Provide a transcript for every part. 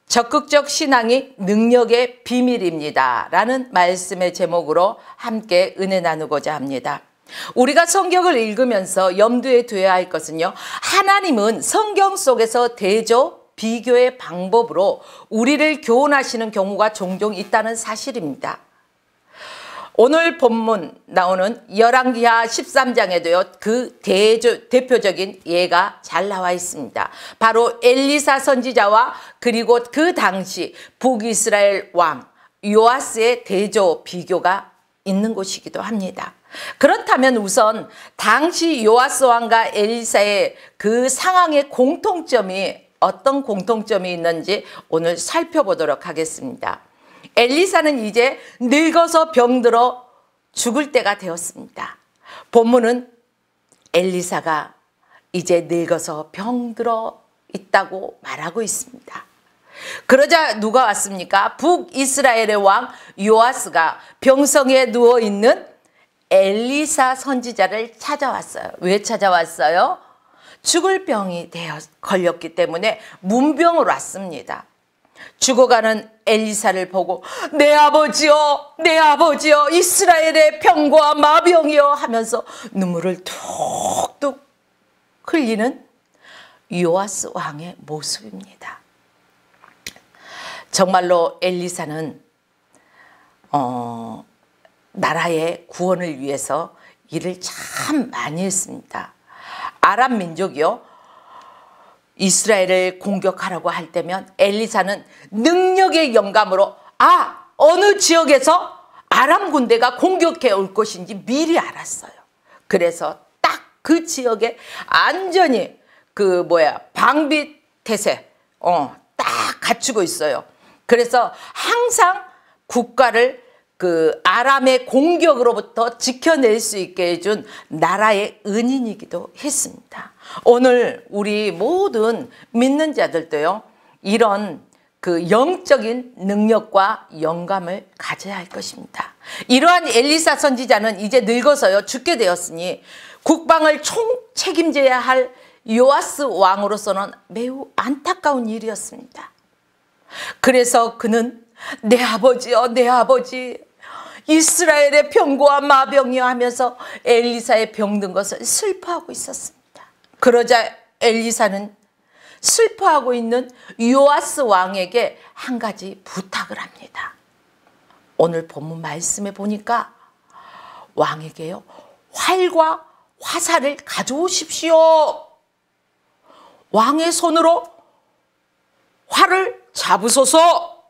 적극적 신앙이 능력의 비밀입니다 라는 말씀의 제목으로 함께 은혜 나누고자 합니다. 우리가 성경을 읽으면서 염두에 두어야 할 것은요, 하나님은 성경 속에서 대조, 비교의 방법으로 우리를 교훈하시는 경우가 종종 있다는 사실입니다. 오늘 본문 나오는 열왕기하 13장에도요 그 대표적인 예가 잘 나와 있습니다. 바로 엘리사 선지자와 그리고 그 당시 북이스라엘 왕 요아스의 대조 비교가 있는 곳이기도 합니다. 그렇다면 우선 당시 요아스 왕과 엘리사의 그 상황의 공통점이 어떤 공통점이 있는지 오늘 살펴보도록 하겠습니다. 엘리사는 이제 늙어서 병들어 죽을 때가 되었습니다. 본문은 엘리사가 이제 늙어서 병들어 있다고 말하고 있습니다. 그러자 누가 왔습니까? 북이스라엘의 왕 요아스가 병성에 누워있는 엘리사 선지자를 찾아왔어요. 왜 찾아왔어요? 죽을 병이 걸렸기 때문에 문병으로 왔습니다. 죽어가는 엘리사를 보고 내 아버지여, 내 아버지여, 이스라엘의 병과 마병이여 하면서 눈물을 툭툭 흘리는 요아스 왕의 모습입니다. 정말로 엘리사는 나라의 구원을 위해서 일을 참 많이 했습니다. 아람 민족이요, 이스라엘을 공격하라고 할 때면 엘리사는 능력의 영감으로 어느 지역에서 아람 군대가 공격해 올 것인지 미리 알았어요. 그래서 딱 그 지역에 안전히 방비 태세 딱 갖추고 있어요. 그래서 항상 국가를 그 아람의 공격으로부터 지켜낼 수 있게 해준 나라의 은인이기도 했습니다. 오늘 우리 모든 믿는 자들도요, 이런 그 영적인 능력과 영감을 가져야 할 것입니다. 이러한 엘리사 선지자는 이제 늙어서요 죽게 되었으니 국방을 책임져야 할 요아스 왕으로서는 매우 안타까운 일이었습니다. 그래서 그는 내 아버지여, 내 아버지, 이스라엘의 병과 마병이여 하면서 엘리사의 병든 것을 슬퍼하고 있었습니다. 그러자 엘리사는 슬퍼하고 있는 요아스 왕에게 한 가지 부탁을 합니다. 오늘 본문 말씀에 보니까 왕에게요, 활과 화살을 가져오십시오. 왕의 손으로 활을 잡으소서.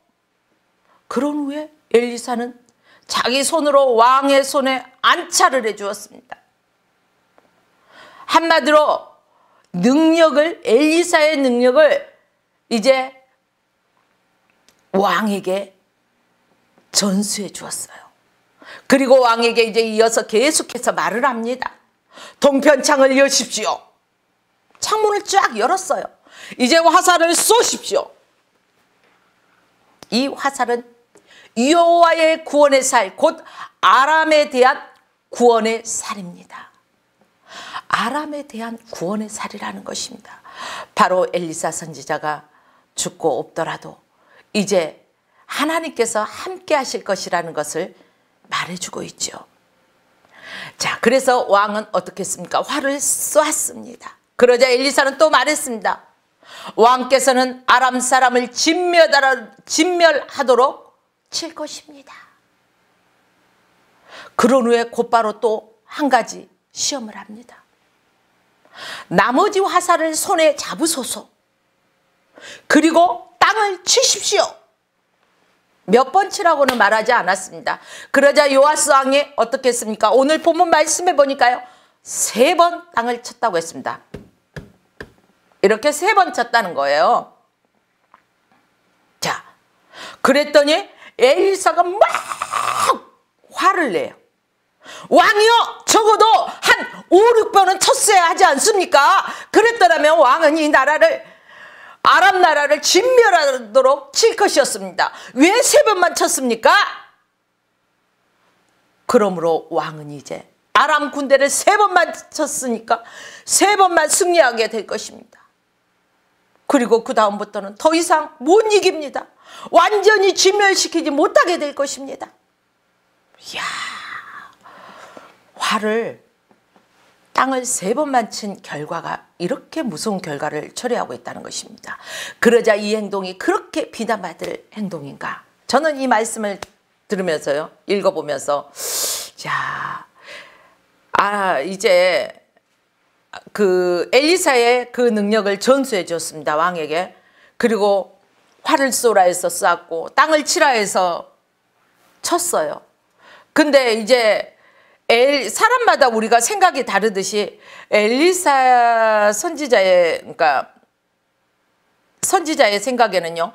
그런 후에 엘리사는 자기 손으로 왕의 손에 안차를 해주었습니다. 한마디로 엘리사의 능력을 이제 왕에게 전수해 주었어요. 그리고 왕에게 이제 이어서 계속해서 말을 합니다. 동편창을 여십시오. 창문을 쫙 열었어요. 이제 화살을 쏘십시오. 이 화살은 여호와의 구원의 살, 곧 아람에 대한 구원의 살입니다. 아람에 대한 구원의 살이라는 것입니다. 바로 엘리사 선지자가 죽고 없더라도 이제 하나님께서 함께 하실 것이라는 것을 말해주고 있죠. 자, 그래서 왕은 어떻게 했습니까? 활을 쏘았습니다. 그러자 엘리사는 또 말했습니다. 왕께서는 아람 사람을 진멸하도록 칠 것입니다. 그런 후에 곧바로 또 한 가지 시험을 합니다. 나머지 화살을 손에 잡으소서. 그리고 땅을 치십시오. 몇 번 치라고는 말하지 않았습니다. 그러자 요아스 왕이 어떻게 했습니까? 오늘 본문 말씀해 보니까요, 3번 땅을 쳤다고 했습니다. 이렇게 3번 쳤다는 거예요. 자, 그랬더니 엘리사가 막 화를 내요. 왕이요, 적어도 한 5, 6번은 쳤어야 하지 않습니까? 그랬더라면 왕은 이 나라를, 아람 나라를 진멸하도록 칠 것이었습니다. 왜 3번만 쳤습니까? 그러므로 왕은 이제 아람 군대를 3번만 쳤으니까 3번만 승리하게 될 것입니다. 그리고 그 다음부터는 더 이상 못 이깁니다. 완전히 진멸시키지 못하게 될 것입니다. 이야, 활을 땅을 3번만 친 결과가 이렇게 무서운 결과를 초래하고 있다는 것입니다. 그러자 이 행동이 그렇게 비난받을 행동인가? 저는 이 말씀을 들으면서요, 읽어보면서, 자, 이제 그 엘리사의 그 능력을 전수해 줬습니다, 왕에게. 그리고 활을 쏘라 해서 쐈고 땅을 치라 해서 쳤어요. 근데 이제 사람마다 우리가 생각이 다르듯이 엘리사 선지자의, 그러니까 선지자의 생각에는요,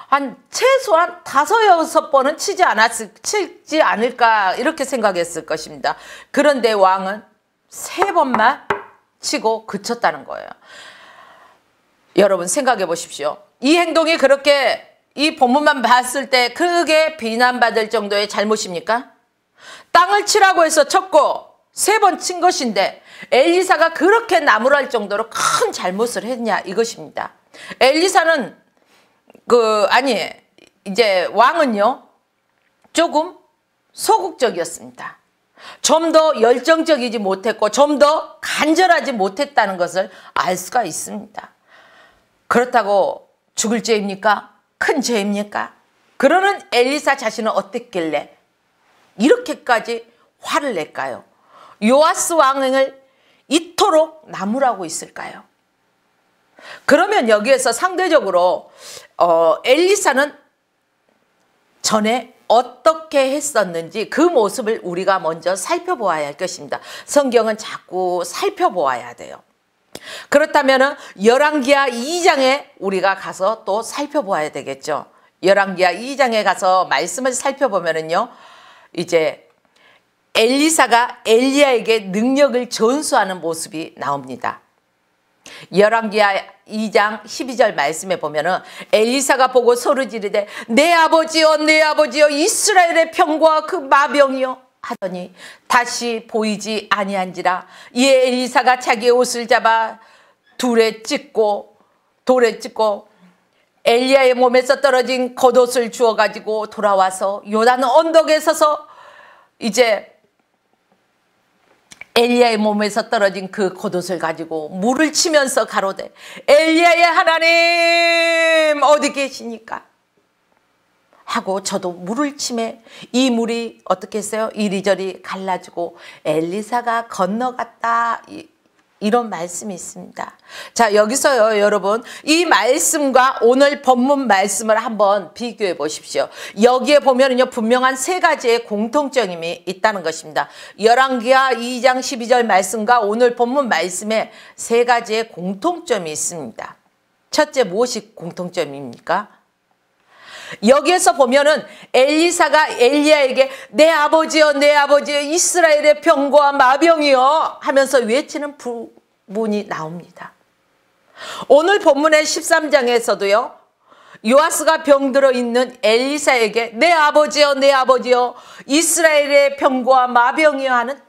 한 최소한 5-6번은 치지 않을까 이렇게 생각했을 것입니다. 그런데 왕은 3번만 치고 그쳤다는 거예요. 여러분 생각해 보십시오. 이 행동이 그렇게 이 본문만 봤을 때 크게 비난받을 정도의 잘못입니까? 땅을 치라고 해서 쳤고 3번 친 것인데 엘리사가 그렇게 나무랄 정도로 큰 잘못을 했냐 이것입니다. 엘리사는 이제 왕은요 조금 소극적이었습니다. 좀 더 열정적이지 못했고 좀 더 간절하지 못했다는 것을 알 수가 있습니다. 그렇다고 죽을 죄입니까? 큰 죄입니까? 그러는 엘리사 자신은 어땠길래 이렇게까지 화를 낼까요? 요아스 왕을 이토록 나무라고 있을까요? 그러면 여기에서 상대적으로 엘리사는 전에 어떻게 했었는지 그 모습을 우리가 먼저 살펴보아야 할 것입니다. 성경은 자꾸 살펴보아야 돼요. 그렇다면 열왕기하 2장에 우리가 가서 또 살펴보아야 되겠죠. 열왕기하 2장에 가서 말씀을 살펴보면은요, 이제 엘리사가 엘리야에게 능력을 전수하는 모습이 나옵니다. 열왕기하 2장 12절 말씀에 보면은 엘리사가 보고 소리 지르되 내 아버지여 내 아버지여 이스라엘의 병과 그 마병이여 하더니 다시 보이지 아니한지라. 이에 엘리사가 자기의 옷을 잡아 돌에 찢고 엘리야의 몸에서 떨어진 겉옷을 주워 가지고 돌아와서 요단 언덕에 서서 이제 엘리야의 몸에서 떨어진 그 겉옷을 가지고 물을 치면서 가로되 엘리야의 하나님 어디 계시니까 하고 저도 물을 치매 이 물이 어떻게 했어요? 이리저리 갈라지고 엘리사가 건너갔다. 이런 말씀이 있습니다. 자, 여기서요, 여러분, 이 말씀과 오늘 본문 말씀을 한번 비교해 보십시오. 여기에 보면은요, 분명한 3가지의 공통점이 있다는 것입니다. 열왕기하 2장 12절 말씀과 오늘 본문 말씀에 3가지의 공통점이 있습니다. 첫째, 무엇이 공통점입니까? 여기에서 보면은 엘리사가 엘리야에게 내 아버지여 내 아버지여 이스라엘의 병과 마병이여 하면서 외치는 부분이 나옵니다. 오늘 본문의 13장에서도요. 요아스가 병들어 있는 엘리사에게 내 아버지여 내 아버지여 이스라엘의 병과 마병이여 하는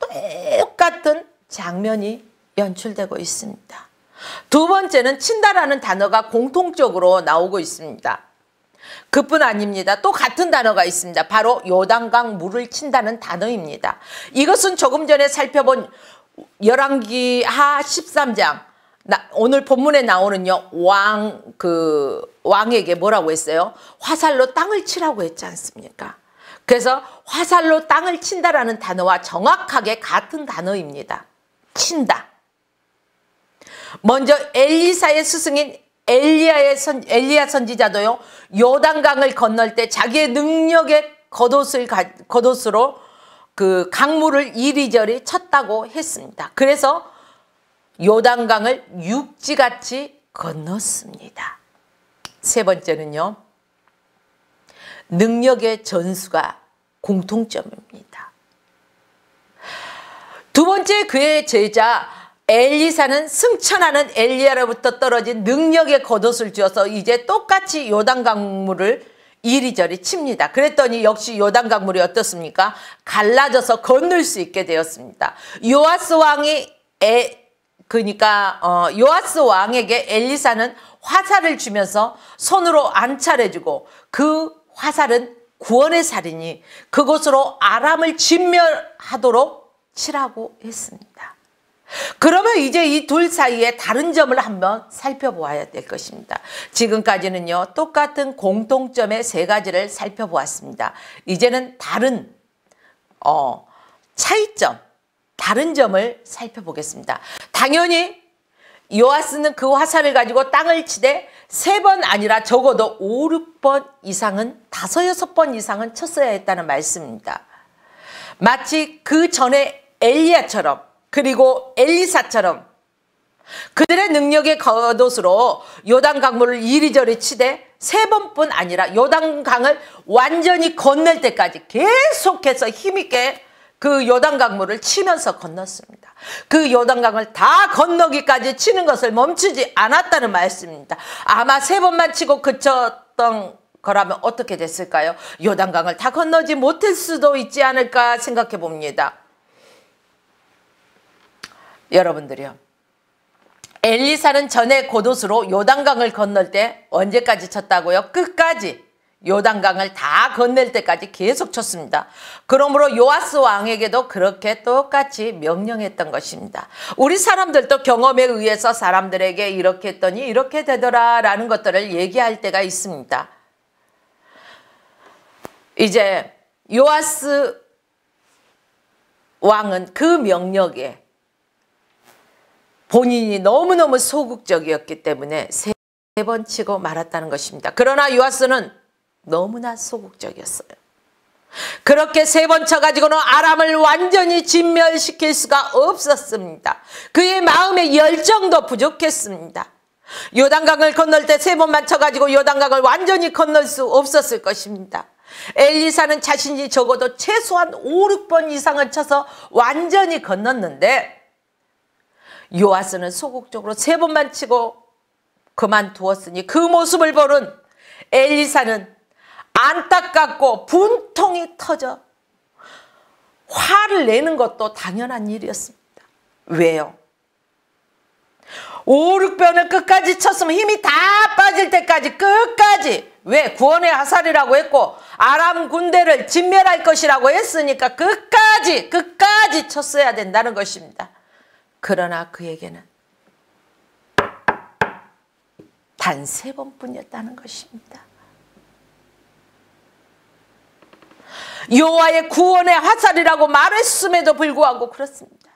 똑같은 장면이 연출되고 있습니다. 두 번째는 친다라는 단어가 공통적으로 나오고 있습니다. 그뿐 아닙니다. 또 같은 단어가 있습니다. 바로 요단강 물을 친다는 단어입니다. 이것은 조금 전에 살펴본 열왕기하 13장 오늘 본문에 나오는요 왕에게 뭐라고 했어요? 화살로 땅을 치라고 했지 않습니까? 그래서 화살로 땅을 친다라는 단어와 정확하게 같은 단어입니다. 친다. 먼저 엘리사의 스승인 엘리야 선지자도요 요단강을 건널 때 자기의 능력의 겉옷으로 그 강물을 이리저리 쳤다고 했습니다. 그래서 요단강을 육지같이 건넜습니다. 세 번째는요 능력의 전수가 공통점입니다. 두 번째 그의 제자 엘리사는 승천하는 엘리야로부터 떨어진 능력의 겉옷을 주어서 이제 똑같이 요단강물을 이리저리 칩니다. 그랬더니 역시 요단강물이 어떻습니까? 갈라져서 건널 수 있게 되었습니다. 요아스 왕에게 엘리사는 화살을 주면서 손으로 안찰해주고 그 화살은 구원의 살이니 그곳으로 아람을 진멸하도록 치라고 했습니다. 그러면 이제 이 둘 사이에 다른 점을 한번 살펴보아야 될 것입니다. 지금까지는요, 똑같은 공통점의 세 가지를 살펴보았습니다. 이제는 다른 차이점, 다른 점을 살펴보겠습니다. 당연히 요아스는 그 화살을 가지고 땅을 치되 3번 아니라 적어도 5, 6번 이상은 5, 6번 이상은 쳤어야 했다는 말씀입니다. 마치 그 전에 엘리야처럼 그리고 엘리사처럼 그들의 능력의 겉옷으로 요단강물을 이리저리 치되 3번뿐 아니라 요단강을 완전히 건널 때까지 계속해서 힘있게 그 요단강물을 치면서 건넜습니다. 그 요단강을 다 건너기까지 치는 것을 멈추지 않았다는 말씀입니다. 아마 3번만 치고 그쳤던 거라면 어떻게 됐을까요? 요단강을 다 건너지 못할 수도 있지 않을까 생각해 봅니다. 여러분들이요, 엘리사는 전에 겉옷으로 요단강을 건널 때 언제까지 쳤다고요? 끝까지 요단강을 다 건널 때까지 계속 쳤습니다. 그러므로 요아스 왕에게도 그렇게 똑같이 명령했던 것입니다. 우리 사람들도 경험에 의해서 사람들에게 이렇게 했더니 이렇게 되더라 라는 것들을 얘기할 때가 있습니다. 이제 요아스 왕은 그 명령에 본인이 너무너무 소극적이었기 때문에 3번 치고 말았다는 것입니다. 그러나 요아스는 너무나 소극적이었어요. 그렇게 3번 쳐가지고는 아람을 완전히 진멸시킬 수가 없었습니다. 그의 마음의 열정도 부족했습니다. 요단강을 건널 때 3번만 쳐가지고 요단강을 완전히 건널 수 없었을 것입니다. 엘리사는 자신이 적어도 최소한 5, 6번 이상을 쳐서 완전히 건넜는데 요아스는 소극적으로 3번만 치고 그만두었으니 그 모습을 보는 엘리사는 안타깝고 분통이 터져 화를 내는 것도 당연한 일이었습니다. 왜요? 5, 6번을 끝까지 쳤으면 힘이 다 빠질 때까지 끝까지, 왜? 구원의 화살이라고 했고 아람 군대를 진멸할 것이라고 했으니까 끝까지 쳤어야 된다는 것입니다. 그러나 그에게는 단 3번뿐이었다는 것입니다. 여호와의 구원의 화살이라고 말했음에도 불구하고 그렇습니다.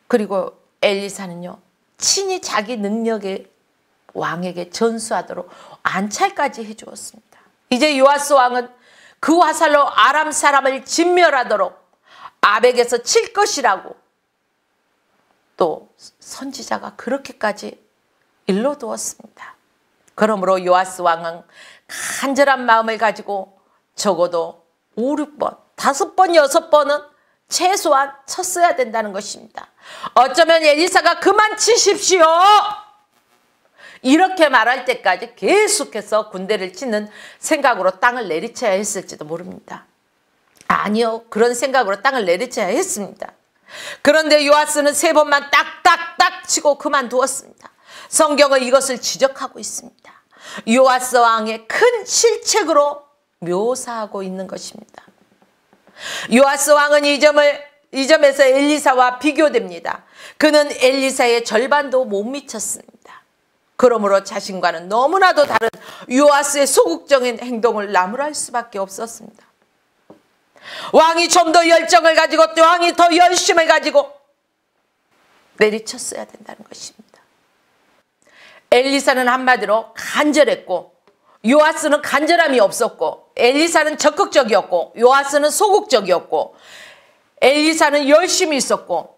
그리고 엘리사는요, 친히 자기 능력의 왕에게 전수하도록 안찰까지 해주었습니다. 이제 요아스 왕은 그 화살로 아람 사람을 진멸하도록 아벡에서 칠 것이라고 또 선지자가 그렇게까지 일러두었습니다. 그러므로 요아스 왕은 간절한 마음을 가지고 적어도 5, 6번, 5번, 6번은 최소한 쳤어야 된다는 것입니다. 어쩌면 엘리사가 그만 치십시오 이렇게 말할 때까지 계속해서 군대를 치는 생각으로 땅을 내리쳐야 했을지도 모릅니다. 아니요, 그런 생각으로 땅을 내리쳐야 했습니다. 그런데 요아스는 3번만 딱딱딱 치고 그만두었습니다. 성경은 이것을 지적하고 있습니다. 요아스 왕의 큰 실책으로 묘사하고 있는 것입니다. 요아스 왕은 이 점에서 엘리사와 비교됩니다. 그는 엘리사의 절반도 못 미쳤습니다. 그러므로 자신과는 너무나도 다른 요아스의 소극적인 행동을 나무랄 수밖에 없었습니다. 왕이 좀 더 열정을 가지고 왕이 더 열심을 가지고 내리쳤어야 된다는 것입니다. 엘리사는 한마디로 간절했고 요아스는 간절함이 없었고, 엘리사는 적극적이었고 요아스는 소극적이었고, 엘리사는 열심히 있었고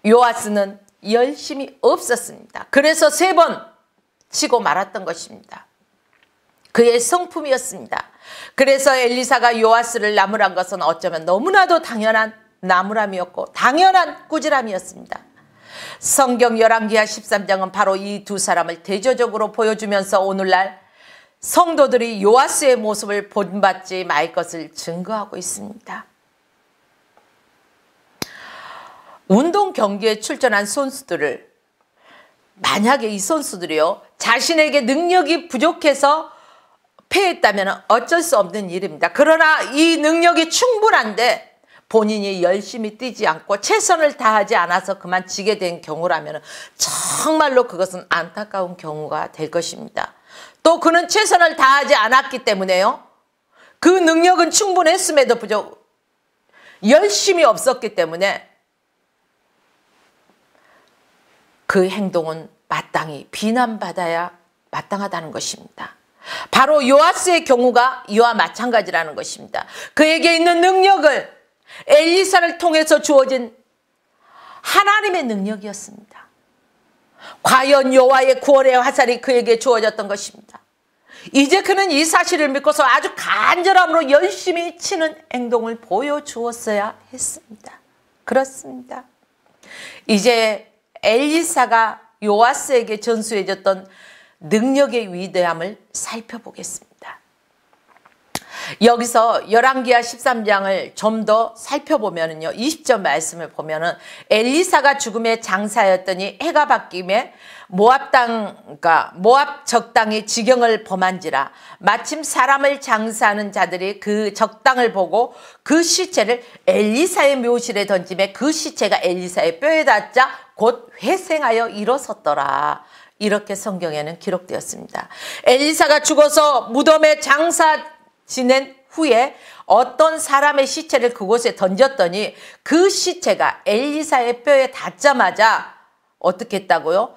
요아스는 열심히 없었습니다. 그래서 3번 치고 말았던 것입니다. 그의 성품이었습니다. 그래서 엘리사가 요아스를 나무란 것은 어쩌면 너무나도 당연한 나무람이었고 당연한 꾸지람이었습니다. 성경 열왕기하 13장은 바로 이 두 사람을 대조적으로 보여주면서 오늘날 성도들이 요아스의 모습을 본받지 말 것을 증거하고 있습니다. 운동 경기에 출전한 선수들을 만약에 이 선수들이요, 자신에게 능력이 부족해서 패했다면 어쩔 수 없는 일입니다. 그러나 이 능력이 충분한데 본인이 열심히 뛰지 않고 최선을 다하지 않아서 그만 지게 된 경우라면 정말로 그것은 안타까운 경우가 될 것입니다. 또 그는 최선을 다하지 않았기 때문에요, 그 능력은 충분했음에도 부족 열심히 없었기 때문에 그 행동은 마땅히 비난받아야 마땅하다는 것입니다. 바로 요아스의 경우가 이와 마찬가지라는 것입니다. 그에게 있는 능력을 엘리사를 통해서 주어진 하나님의 능력이었습니다. 과연 여호와의 구원의 화살이 그에게 주어졌던 것입니다. 이제 그는 이 사실을 믿고서 아주 간절함으로 열심히 치는 행동을 보여주었어야 했습니다. 그렇습니다. 이제 엘리사가 요아스에게 전수해줬던 능력의 위대함을 살펴보겠습니다. 여기서 열왕기하 13장을 좀 더 살펴보면요, 20절 말씀을 보면은 엘리사가 죽음에 장사였더니 해가 바뀜에 모압 적당이 지경을 범한지라 마침 사람을 장사하는 자들이 그 적당을 보고 그 시체를 엘리사의 묘실에 던짐에 그 시체가 엘리사의 뼈에 닿자 곧 회생하여 일어섰더라. 이렇게 성경에는 기록되었습니다. 엘리사가 죽어서 무덤에 장사 지낸 후에 어떤 사람의 시체를 그곳에 던졌더니 그 시체가 엘리사의 뼈에 닿자마자 어떻게 했다고요?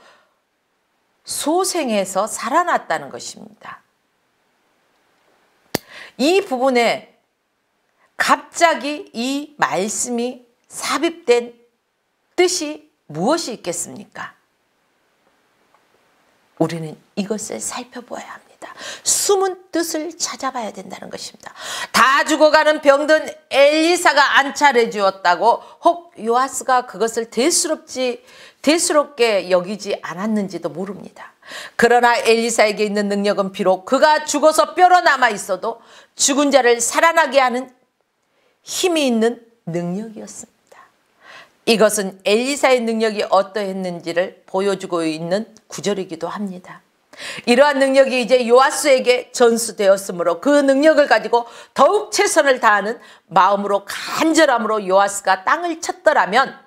소생해서 살아났다는 것입니다. 이 부분에 갑자기 이 말씀이 삽입된 뜻이 무엇이 있겠습니까? 우리는 이것을 살펴보아야 합니다. 숨은 뜻을 찾아봐야 된다는 것입니다. 다 죽어가는 병든 엘리사가 안찰해 주었다고 혹 요아스가 그것을 대수롭게 여기지 않았는지도 모릅니다. 그러나 엘리사에게 있는 능력은 비록 그가 죽어서 뼈로 남아 있어도 죽은 자를 살아나게 하는 힘이 있는 능력이었습니다. 이것은 엘리사의 능력이 어떠했는지를 보여주고 있는 구절이기도 합니다. 이러한 능력이 이제 요아스에게 전수되었으므로 그 능력을 가지고 더욱 최선을 다하는 마음으로 간절함으로 요아스가 땅을 쳤더라면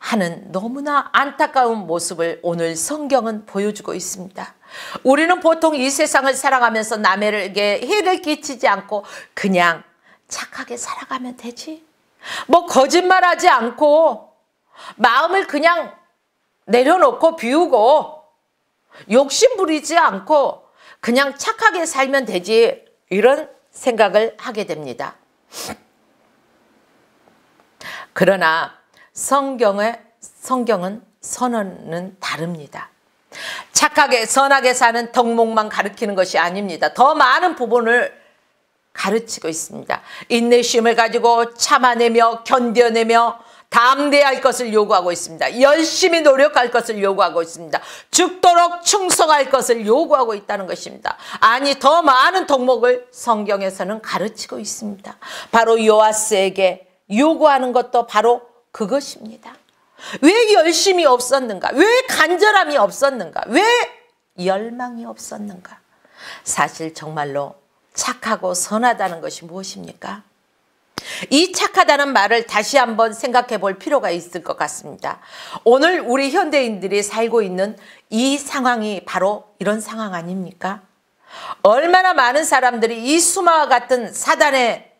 하는 너무나 안타까운 모습을 오늘 성경은 보여주고 있습니다. 우리는 보통 이 세상을 살아가면서 남에게 해를 끼치지 않고 그냥 착하게 살아가면 되지, 뭐 거짓말하지 않고 마음을 그냥 내려놓고 비우고 욕심 부리지 않고 그냥 착하게 살면 되지, 이런 생각을 하게 됩니다. 그러나 성경은 선언은 다릅니다. 착하게 선하게 사는 덕목만 가르치는 것이 아닙니다. 더 많은 부분을 가르치고 있습니다. 인내심을 가지고 참아내며 견뎌내며 담대할 것을 요구하고 있습니다. 열심히 노력할 것을 요구하고 있습니다. 죽도록 충성할 것을 요구하고 있다는 것입니다. 아니, 더 많은 덕목을 성경에서는 가르치고 있습니다. 바로 요아스에게 요구하는 것도 바로 그것입니다. 왜 열심이 없었는가? 왜 간절함이 없었는가? 왜 열망이 없었는가? 사실 정말로 착하고 선하다는 것이 무엇입니까? 이 착하다는 말을 다시 한번 생각해 볼 필요가 있을 것 같습니다. 오늘 우리 현대인들이 살고 있는 이 상황이 바로 이런 상황 아닙니까? 얼마나 많은 사람들이 이 수마와 같은 사단의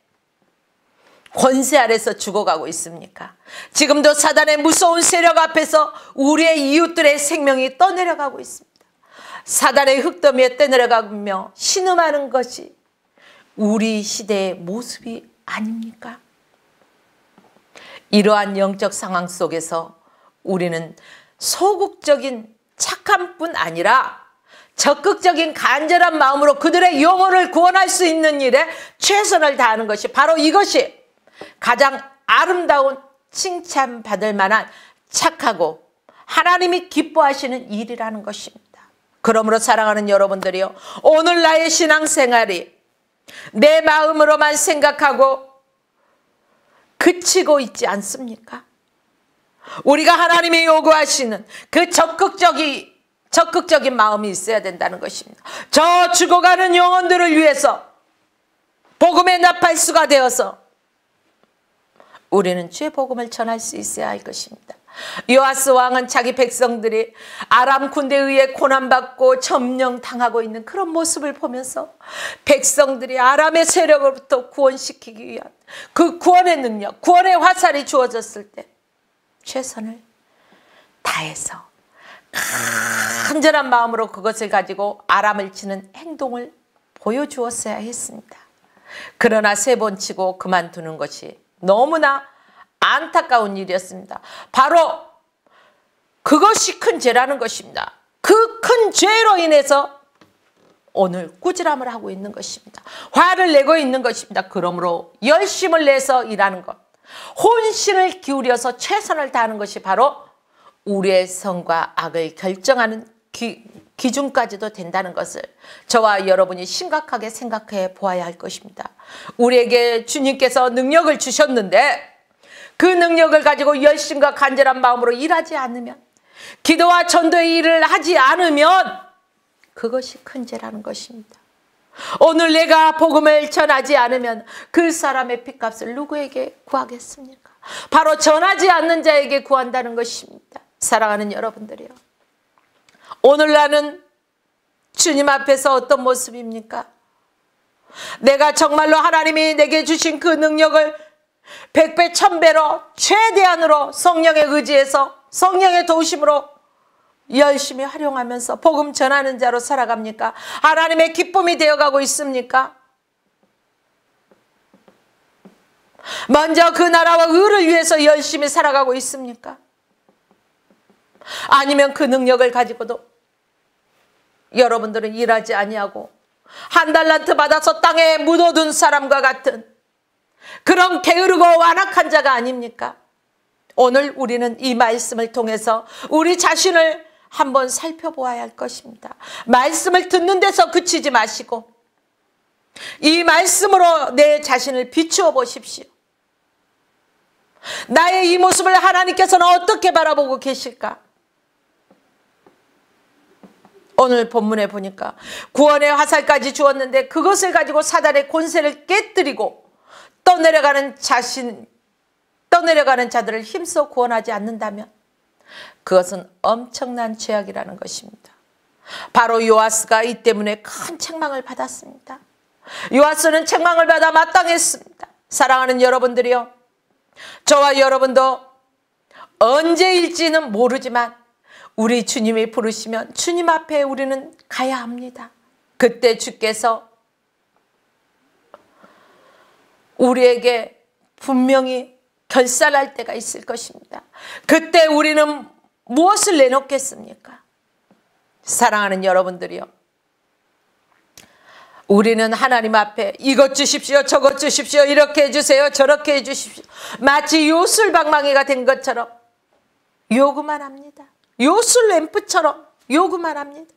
권세 아래서 죽어가고 있습니까? 지금도 사단의 무서운 세력 앞에서 우리의 이웃들의 생명이 떠내려가고 있습니다. 사단의 흙더미에 떠내려가며 신음하는 것이 우리 시대의 모습이 아닙니까? 이러한 영적 상황 속에서 우리는 소극적인 착함뿐 아니라 적극적인 간절한 마음으로 그들의 영혼을 구원할 수 있는 일에 최선을 다하는 것이 바로 이것이 가장 아름다운 칭찬받을 만한 착하고 하나님이 기뻐하시는 일이라는 것입니다. 그러므로 사랑하는 여러분들이요, 오늘 나의 신앙생활이 내 마음으로만 생각하고 그치고 있지 않습니까? 우리가 하나님이 요구하시는 그 적극적인 마음이 있어야 된다는 것입니다. 저 죽어가는 영혼들을 위해서 복음의 나팔수가 되어서 우리는 주의 복음을 전할 수 있어야 할 것입니다. 요아스 왕은 자기 백성들이 아람 군대에 의해 고난받고 점령당하고 있는 그런 모습을 보면서 백성들이 아람의 세력으로부터 구원시키기 위한 그 구원의 능력, 구원의 화살이 주어졌을 때 최선을 다해서 간절한 마음으로 그것을 가지고 아람을 치는 행동을 보여주었어야 했습니다. 그러나 세 번 치고 그만두는 것이 너무나 안타까운 일이었습니다. 바로 그것이 큰 죄라는 것입니다. 그 큰 죄로 인해서 오늘 꾸지람을 하고 있는 것입니다. 화를 내고 있는 것입니다. 그러므로 열심을 내서 일하는 것, 혼신을 기울여서 최선을 다하는 것이 바로 우리의 선과 악을 결정하는 기준까지도 된다는 것을 저와 여러분이 심각하게 생각해 보아야 할 것입니다. 우리에게 주님께서 능력을 주셨는데 그 능력을 가지고 열심과 간절한 마음으로 일하지 않으면, 기도와 전도의 일을 하지 않으면 그것이 큰 죄라는 것입니다. 오늘 내가 복음을 전하지 않으면 그 사람의 핏값을 누구에게 구하겠습니까? 바로 전하지 않는 자에게 구한다는 것입니다. 사랑하는 여러분들이요, 오늘 나는 주님 앞에서 어떤 모습입니까? 내가 정말로 하나님이 내게 주신 그 능력을 100배 1000배로 최대한으로 성령의 의지에서 성령의 도우심으로 열심히 활용하면서 복음 전하는 자로 살아갑니까? 하나님의 기쁨이 되어가고 있습니까? 먼저 그 나라와 의를 위해서 열심히 살아가고 있습니까? 아니면 그 능력을 가지고도 여러분들은 일하지 아니하고 한 달란트 받아서 땅에 묻어둔 사람과 같은 그런 게으르고 완악한 자가 아닙니까? 오늘 우리는 이 말씀을 통해서 우리 자신을 한번 살펴보아야 할 것입니다. 말씀을 듣는 데서 그치지 마시고 이 말씀으로 내 자신을 비추어 보십시오. 나의 이 모습을 하나님께서는 어떻게 바라보고 계실까? 오늘 본문에 보니까 구원의 화살까지 주었는데 그것을 가지고 사단의 권세를 깨뜨리고 떠내려가는 자들을 힘써 구원하지 않는다면 그것은 엄청난 죄악이라는 것입니다. 바로 요아스가 이 때문에 큰 책망을 받았습니다. 요아스는 책망을 받아 마땅했습니다. 사랑하는 여러분들이요, 저와 여러분도 언제일지는 모르지만 우리 주님이 부르시면 주님 앞에 우리는 가야 합니다. 그때 주께서 우리에게 분명히 결산할 때가 있을 것입니다. 그때 우리는 무엇을 내놓겠습니까? 사랑하는 여러분들이요, 우리는 하나님 앞에 이것 주십시오, 저것 주십시오, 이렇게 해주세요, 저렇게 해주십시오, 마치 요술방망이가 된 것처럼 요구만 합니다. 요술 램프처럼 요구만 합니다.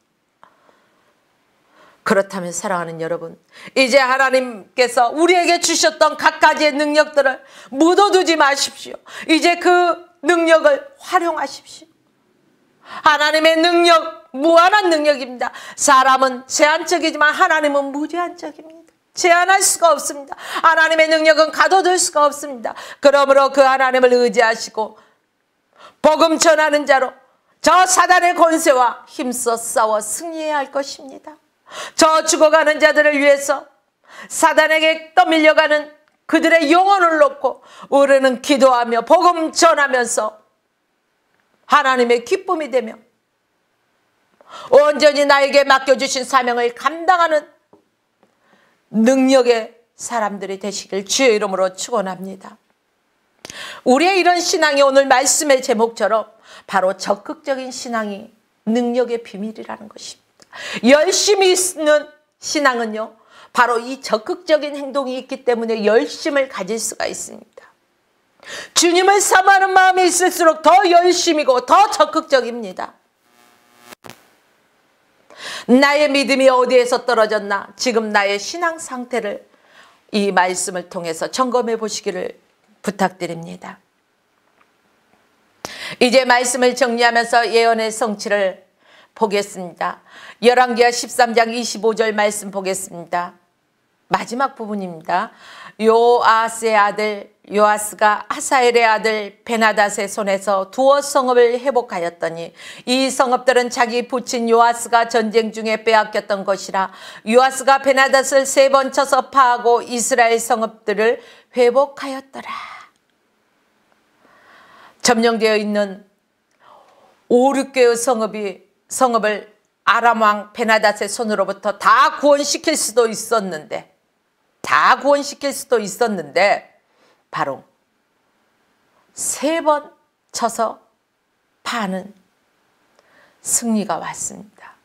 그렇다면 사랑하는 여러분, 이제 하나님께서 우리에게 주셨던 각가지의 능력들을 묻어두지 마십시오. 이제 그 능력을 활용하십시오. 하나님의 능력, 무한한 능력입니다. 사람은 제한적이지만 하나님은 무제한적입니다. 제한할 수가 없습니다. 하나님의 능력은 가둬둘 수가 없습니다. 그러므로 그 하나님을 의지하시고 복음 전하는 자로 저 사단의 권세와 힘써 싸워 승리해야 할 것입니다. 저 죽어가는 자들을 위해서 사단에게 떠밀려가는 그들의 영혼을 놓고 우리는 기도하며 복음 전하면서 하나님의 기쁨이 되며 온전히 나에게 맡겨주신 사명을 감당하는 능력의 사람들이 되시길 주의 이름으로 축원합니다. 우리의 이런 신앙이 오늘 말씀의 제목처럼 바로 적극적인 신앙이 능력의 비밀이라는 것입니다. 열심히 있는 신앙은요, 바로 이 적극적인 행동이 있기 때문에 열심을 가질 수가 있습니다. 주님을 사모하는 마음이 있을수록 더 열심이고 더 적극적입니다. 나의 믿음이 어디에서 떨어졌나? 지금 나의 신앙 상태를 이 말씀을 통해서 점검해 보시기를 부탁드립니다. 이제 말씀을 정리하면서 예언의 성취를 보겠습니다. 열왕기하 13장 25절 말씀 보겠습니다. 마지막 부분입니다. 요아스의 아들 요아스가 하사엘의 아들 베나닷의 손에서 두어 성읍을 회복하였더니 이 성읍들은 자기 부친 요아스가 전쟁 중에 빼앗겼던 것이라. 요아스가 베나닷을 3번 쳐서 파하고 이스라엘 성읍들을 회복하였더라. 점령되어 있는 5, 6개의 성읍을 아람 왕 베나닷의 손으로부터 다 구원시킬 수도 있었는데 바로 3번 쳐서 파는 승리가 왔습니다.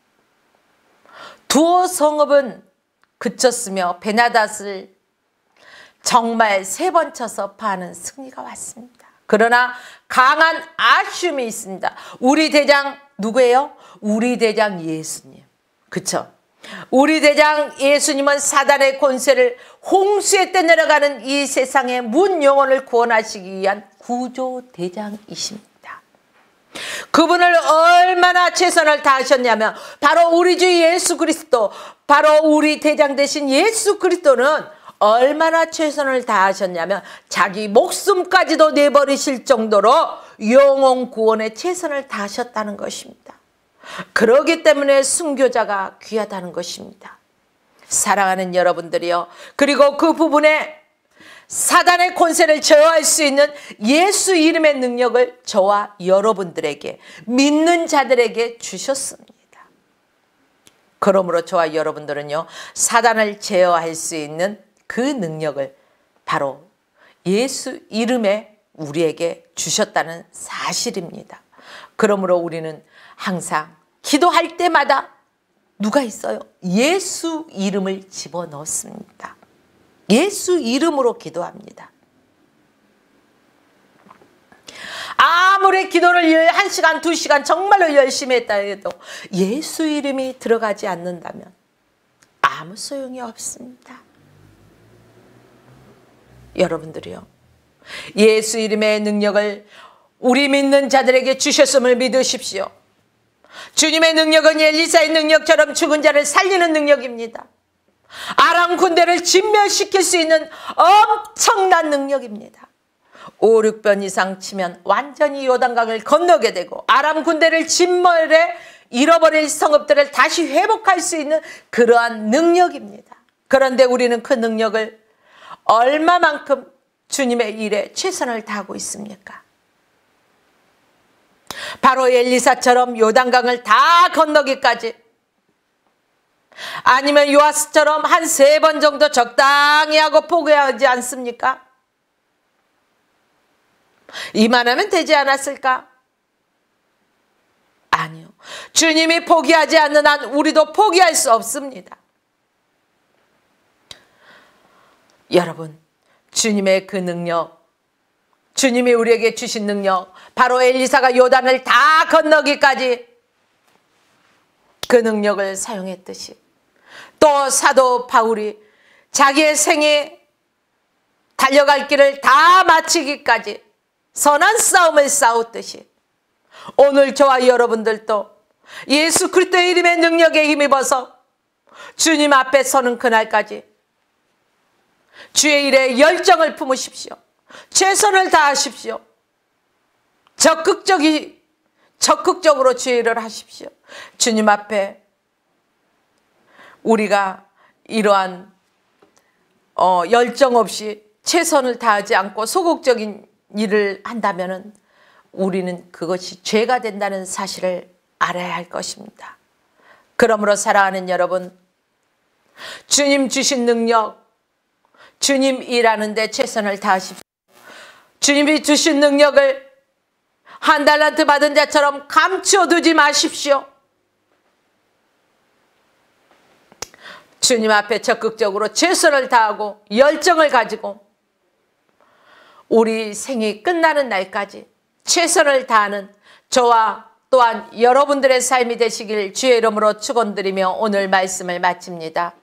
두어 성읍은 그쳤으며 베나닷을 정말 3번 쳐서 파는 승리가 왔습니다. 그러나 강한 아쉬움이 있습니다. 우리 대장 누구예요? 우리 대장 예수님. 그쵸? 우리 대장 예수님은 사단의 권세를 홍수에 떠내려가는 이 세상의 문 영혼을 구원하시기 위한 구조대장이십니다. 그분을 얼마나 최선을 다하셨냐면 바로 우리 주 예수 그리스도, 바로 우리 대장 되신 예수 그리스도는 얼마나 최선을 다하셨냐면 자기 목숨까지도 내버리실 정도로 영혼 구원에 최선을 다하셨다는 것입니다. 그러기 때문에 순교자가 귀하다는 것입니다. 사랑하는 여러분들이요, 그리고 그 부분에 사단의 권세를 제어할 수 있는 예수 이름의 능력을 저와 여러분들에게, 믿는 자들에게 주셨습니다. 그러므로 저와 여러분들은요, 사단을 제어할 수 있는 그 능력을 바로 예수 이름에 우리에게 주셨다는 사실입니다. 그러므로 우리는 항상 기도할 때마다 누가 있어요? 예수 이름을 집어넣습니다. 예수 이름으로 기도합니다. 아무리 기도를 1시간, 2시간 정말로 열심히 했다 해도 예수 이름이 들어가지 않는다면 아무 소용이 없습니다. 여러분들이요, 예수 이름의 능력을 우리 믿는 자들에게 주셨음을 믿으십시오. 주님의 능력은 엘리사의 능력처럼 죽은 자를 살리는 능력입니다. 아람 군대를 진멸시킬 수 있는 엄청난 능력입니다. 5, 6번 이상 치면 완전히 요단강을 건너게 되고 아람 군대를 진멸해 잃어버릴 성읍들을 다시 회복할 수 있는 그러한 능력입니다. 그런데 우리는 그 능력을 얼마만큼 주님의 일에 최선을 다하고 있습니까? 바로 엘리사처럼 요단강을 다 건너기까지, 아니면 요아스처럼 한 3번 정도 적당히 하고 포기하지 않습니까? 이만하면 되지 않았을까? 아니요. 주님이 포기하지 않는 한 우리도 포기할 수 없습니다. 여러분, 주님의 그 능력, 주님이 우리에게 주신 능력, 바로 엘리사가 요단을 다 건너기까지 그 능력을 사용했듯이, 또 사도 바울이 자기의 생에 달려갈 길을 다 마치기까지 선한 싸움을 싸웠듯이, 오늘 저와 여러분들도 예수 그리스도의 이름의 능력에 힘입어서 주님 앞에 서는 그날까지 주의 일에 열정을 품으십시오. 최선을 다하십시오. 적극적으로 주의 일을 하십시오. 주님 앞에 우리가 이러한 열정 없이 최선을 다하지 않고 소극적인 일을 한다면 우리는 그것이 죄가 된다는 사실을 알아야 할 것입니다. 그러므로 사랑하는 여러분, 주님 주신 능력, 주님 일하는 데 최선을 다하십시오. 주님이 주신 능력을 한 달란트 받은 자처럼 감춰두지 마십시오. 주님 앞에 적극적으로 최선을 다하고 열정을 가지고 우리 생이 끝나는 날까지 최선을 다하는 저와 또한 여러분들의 삶이 되시길 주의 이름으로 축원드리며 오늘 말씀을 마칩니다.